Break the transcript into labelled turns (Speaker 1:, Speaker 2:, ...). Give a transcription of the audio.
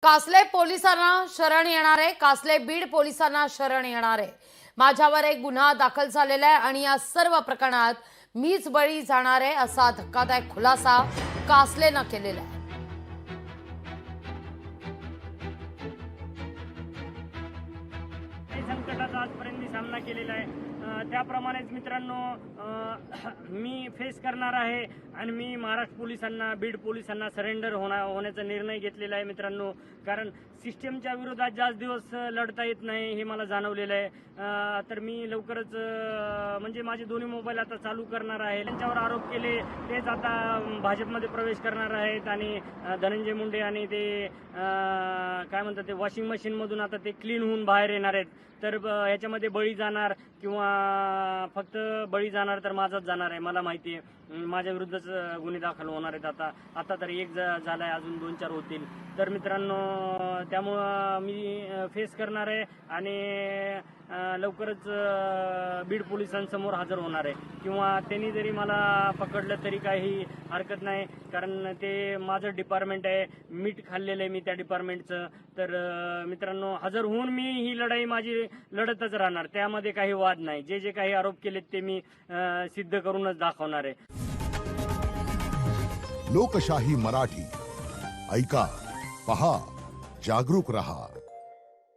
Speaker 1: कासले पोलिसांना शरण येणारे, कासले बीड पोलिसांना शरण येणारे। माझ्यावर एक गुन्हा दाखल झालेला आहे आणि या सर्व प्रकरणात मीच बळी जाणार आहे असा धक्कादायक खुलासा कासलेनं केलेला आहे।
Speaker 2: संकटाचा आजपर्यंत मी सामना केलेला आहे। त्याप्रमाणेच मित्रांनो मी फेस करणार आहे आणि मी महाराष्ट्र पोलिसांना, बीड पोलिसांना सरेंडर होण्याचा निर्णय घेतलेला आहे मित्रांनो। कारण सिस्टमच्या विरोधात जास्त दिवस लढता येत नाही हे मला जाणवलेलं आहे। तर मी लवकरच म्हणजे माझे दोन्ही मोबाईल आता चालू करणार आहे। त्यांच्यावर आरोप केले तेच आता भाजपमध्ये प्रवेश करणार आहेत आणि धनंजय मुंडे आणि ते काय म्हणतात ते वॉशिंग मशीन मधून आता ते क्लीन होऊन बाहेर येणार आहेत। तर ह्याच्यामध्ये बळी जाणार किंवा फक्त बळी जाणार तर माझाच जाणार आहे मला माहिती आहे। माझ्या विरुद्धच गुन्हे दाखल होणार आहेत। आता तर एक झालाय, अजून 2-4 होतील। तर मित्रांनो त्यामुळं मी फेस करणार आहे आणि लवकरच बीड पोलिसांसमोर हजर होणार आहे किंवा त्यांनी जरी मला पकडलं तरी काही हरकत नाही, कारण ते माझं डिपार्टमेंट आहे, मीठ खाल्लेलं आहे मी त्या डिपार्टमेंटचं। तर मित्रांनो हजर होऊन मी ही लढाई माझी लढतच राहणार, त्यामध्ये काही वाद नाही। जे काही आरोप केलेत ते मी सिद्ध करूनच दाखवणार आहे।
Speaker 3: लोकशाही मराठी ऐका, पहा, जागरूक रहा।